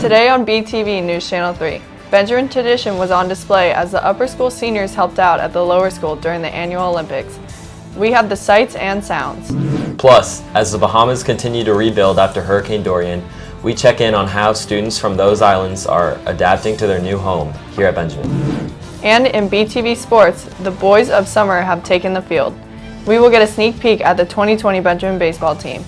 Today on BTV News Channel 3, Benjamin tradition was on display as the upper school seniors helped out at the lower school during the annual Olympics. We have the sights and sounds. Plus, as the Bahamas continue to rebuild after Hurricane Dorian, we check in on how students from those islands are adapting to their new home here at Benjamin. And in BTV Sports, the boys of summer have taken the field. We will get a sneak peek at the 2020 Benjamin baseball team.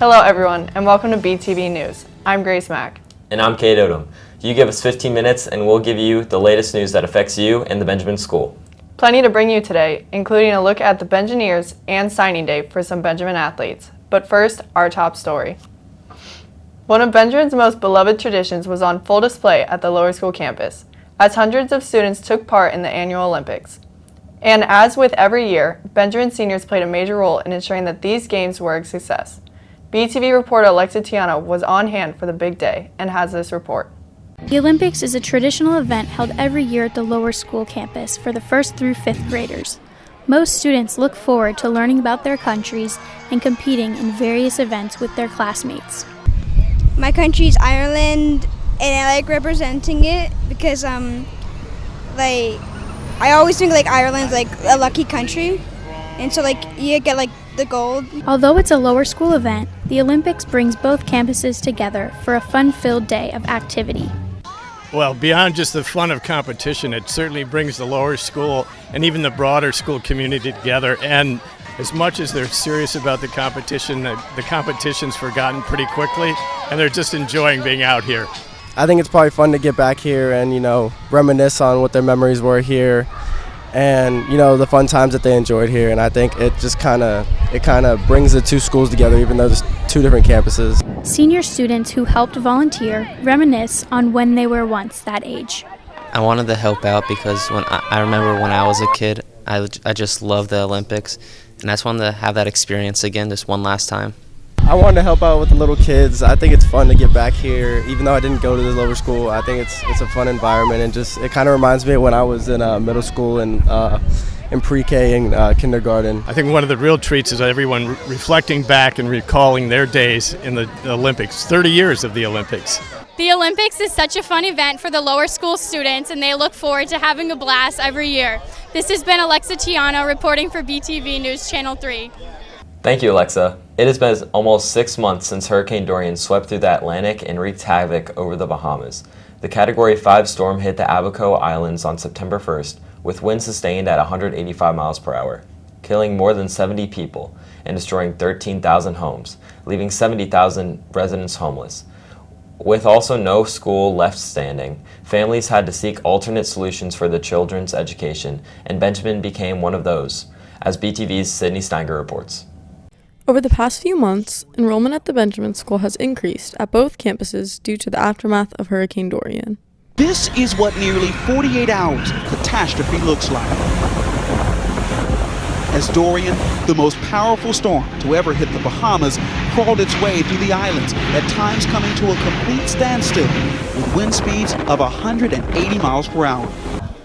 Hello everyone, and welcome to BTV News. I'm Grace Mack. And I'm Kate Odom. You give us 15 minutes and we'll give you the latest news that affects you and the Benjamin School. Plenty to bring you today, including a look at the Benjamineers and signing day for some Benjamin athletes. But first, our top story. One of Benjamin's most beloved traditions was on full display at the lower school campus, as hundreds of students took part in the annual Olympics. And as with every year, Benjamin seniors played a major role in ensuring that these games were a success. BTV reporter Alexa Tiana was on hand for the big day and has this report. The Olympics is a traditional event held every year at the lower school campus for the 1st through 5th graders. Most students look forward to learning about their countries and competing in various events with their classmates. My country's Ireland, and I like representing it because I always think Ireland's a lucky country, and so you get the gold. Although it's a lower school event, the Olympics brings both campuses together for a fun-filled day of activity. Well, beyond just the fun of competition, it certainly brings the lower school and even the broader school community together. And as much as they're serious about the competition's forgotten pretty quickly, and they're just enjoying being out here. I think it's probably fun to get back here and, reminisce on what their memories were here and, the fun times that they enjoyed here. And I think it just kind of brings the two schools together, even though there's two different campuses. Senior students who helped volunteer reminisce on when they were once that age. I wanted to help out because I remember when I was a kid, I just loved the Olympics, and I just wanted to have that experience again just one last time. I wanted to help out with the little kids. I think it's fun to get back here, even though I didn't go to the lower school. I think it's a fun environment, and it kind of reminds me of when I was in middle school and in pre-K and kindergarten. I think one of the real treats is everyone reflecting back and recalling their days in the Olympics, 30 years of the Olympics. The Olympics is such a fun event for the lower school students, and they look forward to having a blast every year. This has been Alexa Tiana reporting for BTV News Channel 3. Thank you, Alexa. It has been almost 6 months since Hurricane Dorian swept through the Atlantic and wreaked havoc over the Bahamas. The Category 5 storm hit the Abaco Islands on September 1st, with winds sustained at 185 miles per hour, killing more than 70 people and destroying 13,000 homes, leaving 70,000 residents homeless. With also no school left standing, families had to seek alternate solutions for their children's education, and Benjamin became one of those, as BTV's Sydney Steiger reports. Over the past few months, enrollment at the Benjamin School has increased at both campuses due to the aftermath of Hurricane Dorian. This is what nearly 48 hours of catastrophe looks like. As Dorian, the most powerful storm to ever hit the Bahamas, crawled its way through the islands, at times coming to a complete standstill with wind speeds of 180 miles per hour.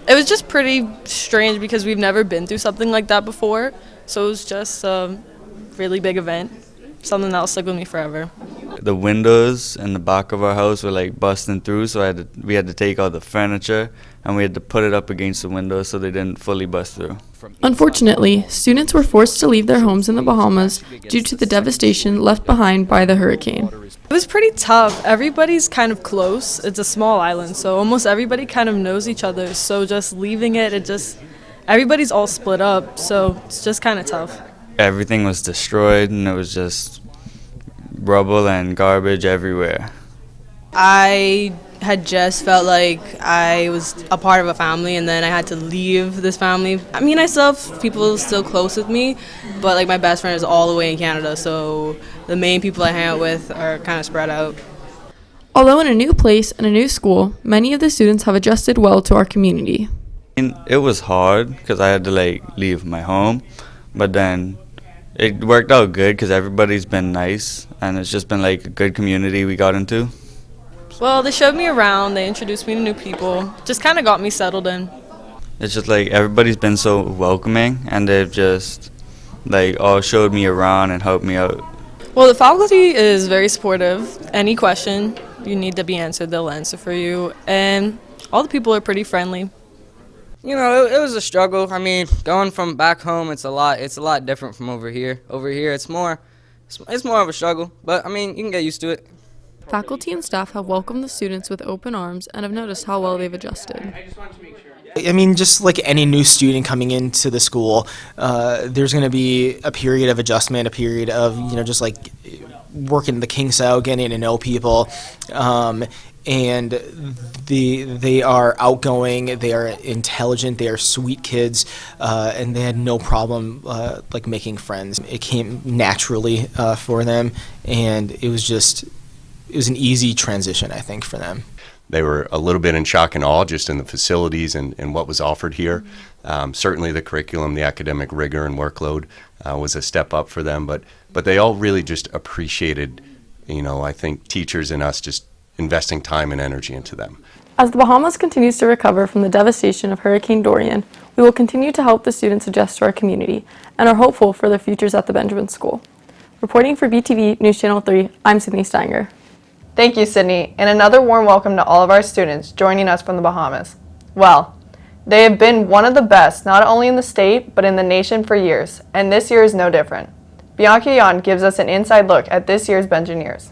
It was just pretty strange because we've never been through something like that before, so it was just really big event, something that'll stick with me forever. The windows in the back of our house were busting through, so we had to take out the furniture and we had to put it up against the windows so they didn't fully bust through. Unfortunately, students were forced to leave their homes in the Bahamas due to the devastation left behind by the hurricane. It was pretty tough. Everybody's kind of close. It's a small island, so almost everybody kind of knows each other, so just leaving everybody's all split up, so it's just kind of tough. Everything was destroyed and it was just rubble and garbage everywhere. I had just felt like I was a part of a family, and then I had to leave this family. I mean, I still have people still close with me, but my best friend is all the way in Canada, so the main people I hang out with are kind of spread out. Although in a new place and a new school, many of the students have adjusted well to our community. It was hard because I had to leave my home, but then it worked out good because everybody's been nice, and it's just been a good community we got into. Well, they showed me around, they introduced me to new people, just kind of got me settled in. It's just everybody's been so welcoming, and they've just all showed me around and helped me out. Well, the faculty is very supportive. Any question, you need to be answered, they'll answer for you. And all the people are pretty friendly. You know, it was a struggle. I mean, going from back home, it's a lot different from over here. Over here, it's more of a struggle, but I mean, you can get used to it. Faculty and staff have welcomed the students with open arms and have noticed how well they've adjusted. I mean, just like any new student coming into the school, there's going to be a period of adjustment, a period of, just like working the kinks out, getting to know people. And they are outgoing, they are intelligent, they are sweet kids, and they had no problem like making friends. It came naturally for them, and it was an easy transition, I think, for them. They were a little bit in shock and awe just in the facilities and what was offered here. Certainly the curriculum, the academic rigor and workload was a step up for them, but they all really just appreciated, I think, teachers and us just investing time and energy into them. As the Bahamas continues to recover from the devastation of Hurricane Dorian, we will continue to help the students adjust to our community and are hopeful for their futures at the Benjamin School. Reporting for BTV News Channel 3, I'm Sydney Steinger. Thank you, Sydney, and another warm welcome to all of our students joining us from the Bahamas. Well, they have been one of the best, not only in the state, but in the nation for years, and this year is no different. Bianca Yan gives us an inside look at this year's Bengineers.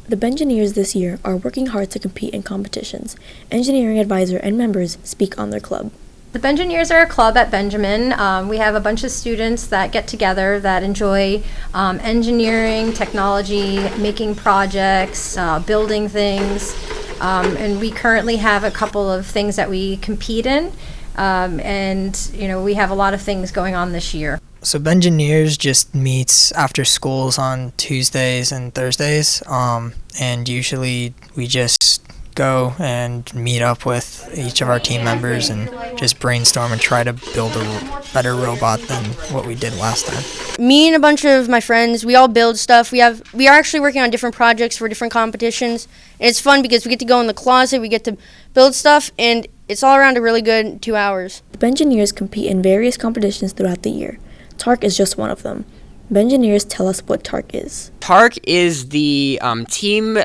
The Bengineers this year are working hard to compete in competitions. Engineering advisor and members speak on their club. The Bengineers are a club at Benjamin. We have a bunch of students that get together that enjoy engineering, technology, making projects, building things, and we currently have a couple of things that we compete in, and we have a lot of things going on this year. So Bengineers just meets after schools on Tuesdays and Thursdays, and usually we just go and meet up with each of our team members and just brainstorm and try to build a better robot than what we did last time. Me and a bunch of my friends, we all build stuff. We are actually working on different projects for different competitions, and it's fun because we get to go in the closet, we get to build stuff, and it's all around a really good 2 hours. The Bengineers compete in various competitions throughout the year. TARC is just one of them. Bengineers tell us what TARC is. TARC is the Team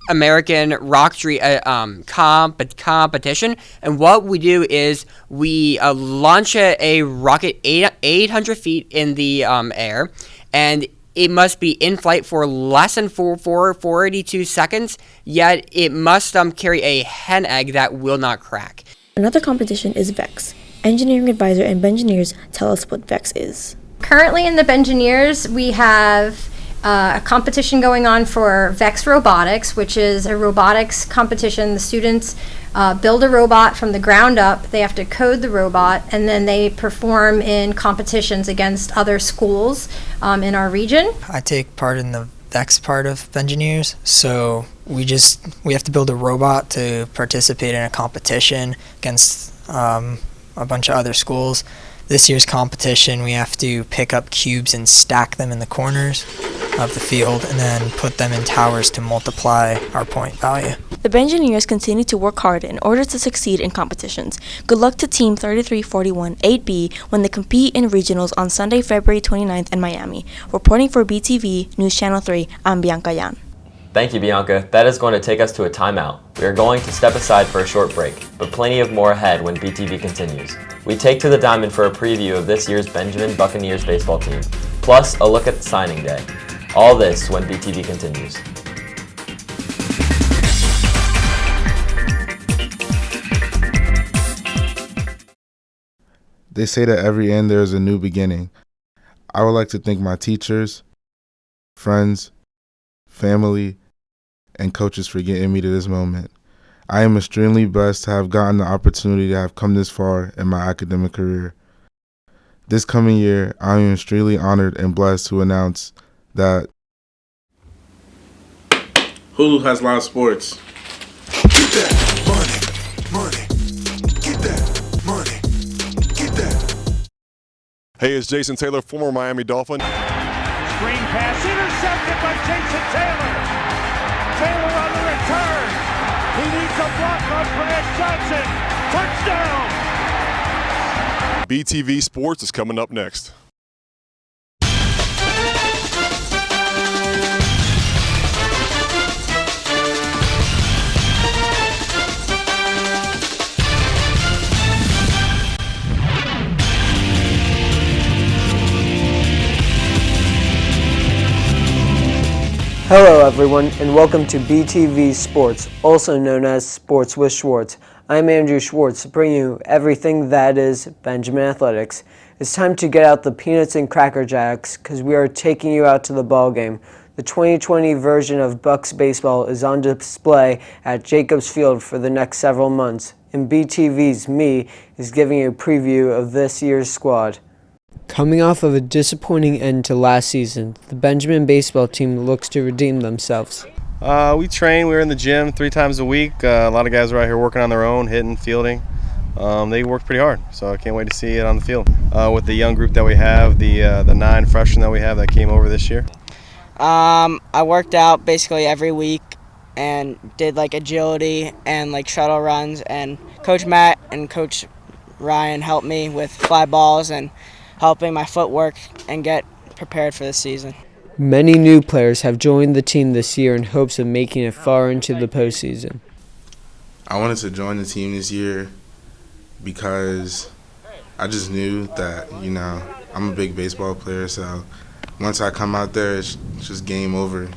American Rocketry competition, and what we do is we launch a rocket 800 feet in the air, and it must be in flight for less than 482 seconds, yet it must carry a hen egg that will not crack. Another competition is VEX. Engineering advisor and Bengineers tell us what VEX is. Currently in the Bengineers, we have a competition going on for VEX Robotics, which is a robotics competition. The students build a robot from the ground up. They have to code the robot, and then they perform in competitions against other schools in our region. I take part in the VEX part of Bengineers, so we have to build a robot to participate in a competition against a bunch of other schools. This year's competition, we have to pick up cubes and stack them in the corners of the field and then put them in towers to multiply our point value. The Bengineers continue to work hard in order to succeed in competitions. Good luck to Team 3341 8B when they compete in regionals on Sunday, February 29th in Miami. Reporting for BTV News Channel 3, I'm Bianca Yan. Thank you, Bianca. That is going to take us to a timeout. We are going to step aside for a short break, but plenty of more ahead when BTV continues. We take to the diamond for a preview of this year's Benjamin Buccaneers baseball team, plus a look at the signing day. All this when BTV continues. They say that every end there is a new beginning. I would like to thank my teachers, friends, family, and coaches for getting me to this moment. I am extremely blessed to have gotten the opportunity to have come this far in my academic career. This coming year, I am extremely honored and blessed to announce that Hulu has live sports. Get that money. Get that money. Get that. Hey, it's Jason Taylor, former Miami Dolphin. Screen pass intercepted by Jason Taylor. Taylor on the return. He needs a block on Brad Johnson. Touchdown. BTV Sports is coming up next. Hello everyone, and welcome to BTV Sports, also known as Sports with Schwartz. I'm Andrew Schwartz, bringing you everything that is Benjamin Athletics. It's time to get out the peanuts and Cracker Jacks, because we are taking you out to the ball game. The 2020 version of Bucks baseball is on display at Jacobs Field for the next several months, and BTV's Me is giving you a preview of this year's squad. Coming off of a disappointing end to last season, the Benjamin baseball team looks to redeem themselves. We train. We're in the gym 3 times a week. A lot of guys are out here working on their own, hitting, fielding. They work pretty hard, so I can't wait to see it on the field. With the young group that we have, the 9 freshmen that we have that came over this year. I worked out basically every week and did like agility and like shuttle runs, and Coach Matt and Coach Ryan helped me with fly balls and helping my footwork and get prepared for the season. Many new players have joined the team this year in hopes of making it far into the postseason. I wanted to join the team this year because I just knew that, I'm a big baseball player, so once I come out there, it's just game over,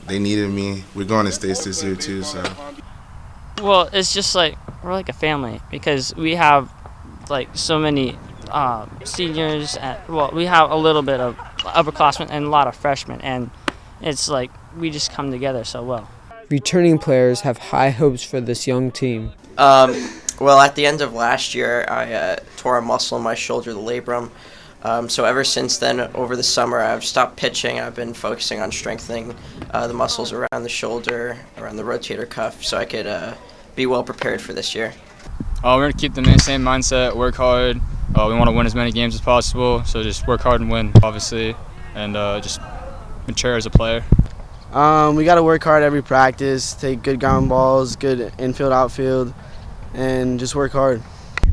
They needed me. We're going to states this year too, so. Well, it's just like we're like a family because we have like so many seniors. We have a little bit of upperclassmen and a lot of freshmen, and it's like we just come together so well. Returning players have high hopes for this young team. Well, at the end of last year, I tore a muscle in my shoulder, the labrum. So ever since then, over the summer, I've stopped pitching. I've been focusing on strengthening the muscles around the shoulder, around the rotator cuff, so I could be well prepared for this year. We're going to keep the same mindset, work hard. We want to win as many games as possible, so just work hard and win, obviously, and just mature as a player. We got to work hard every practice, take good ground balls, good infield, outfield, and just work hard.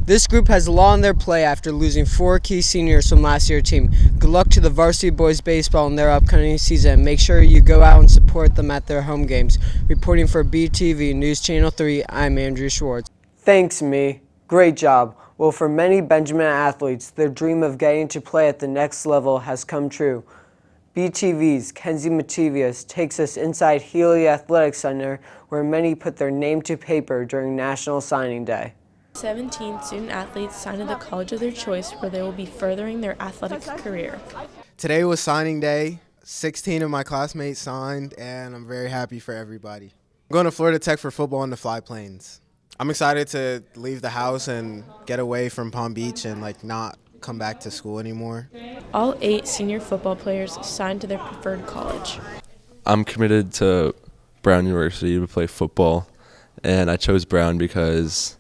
This group has a lot on their plate after losing 4 key seniors from last year's team. Good luck to the varsity boys baseball in their upcoming season. Make sure you go out and support them at their home games. Reporting for BTV News Channel 3, I'm Andrew Schwartz. Thanks, Me. Great job. Well, for many Benjamin athletes, their dream of getting to play at the next level has come true. BTV's Kenzie Mativius takes us inside Healy Athletic Center, where many put their name to paper during National Signing Day. 17 student athletes signed at the college of their choice where they will be furthering their athletic career. Today was signing day. 16 of my classmates signed, and I'm very happy for everybody. I'm going to Florida Tech for football in the Fly Planes. I'm excited to leave the house and get away from Palm Beach and not come back to school anymore. All 8 senior football players signed to their preferred college. I'm committed to Brown University to play football, and I chose Brown because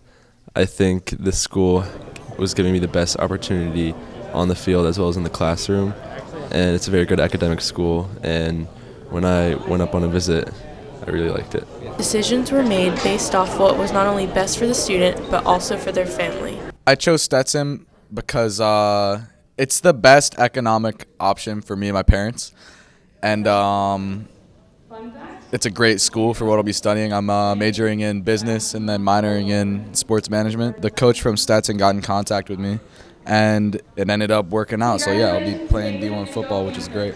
I think this school was giving me the best opportunity on the field as well as in the classroom, and it's a very good academic school, and when I went up on a visit, I really liked it. Decisions were made based off what was not only best for the student, but also for their family. I chose Stetson because it's the best economic option for me and my parents, and it's a great school for what I'll be studying. I'm majoring in business and then minoring in sports management. The coach from Stetson got in contact with me, and it ended up working out. So, yeah, I'll be playing D1 football, which is great.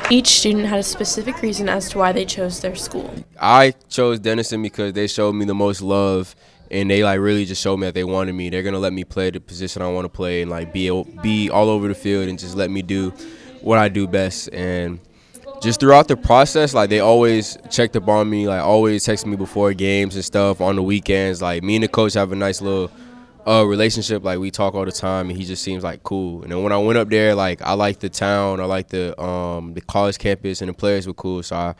Each student had a specific reason as to why they chose their school. I chose Denison because they showed me the most love, and they really just showed me that they wanted me. They're going to let me play the position I want to play and be all over the field and just let me do what I do best. And just throughout the process, they always checked up on me, always text me before games and stuff on the weekends. Me and the coach have a nice little relationship. We talk all the time, and he just seems cool. And then when I went up there, I liked the town, I liked the college campus, and the players were cool. So I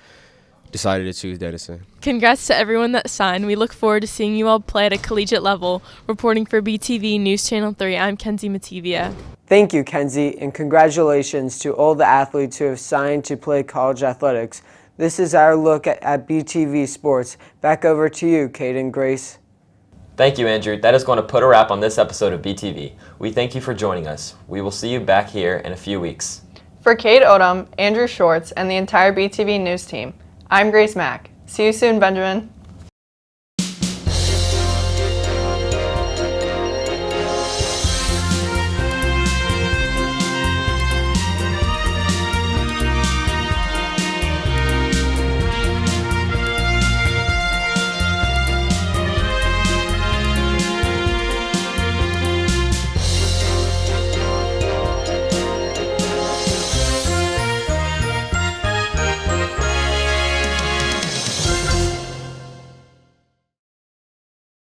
decided to choose Denison. Congrats to everyone that signed. We look forward to seeing you all play at a collegiate level. Reporting for BTV News Channel 3, I'm Kenzie Mativia. Thank you, Kenzie, and congratulations to all the athletes who have signed to play college athletics. This is our look at BTV Sports. Back over to you, Kate and Grace. Thank you, Andrew. That is going to put a wrap on this episode of BTV. We thank you for joining us. We will see you back here in a few weeks. For Kate Odom, Andrew Schwartz, and the entire BTV News team, I'm Grace Mack. See you soon, Benjamin.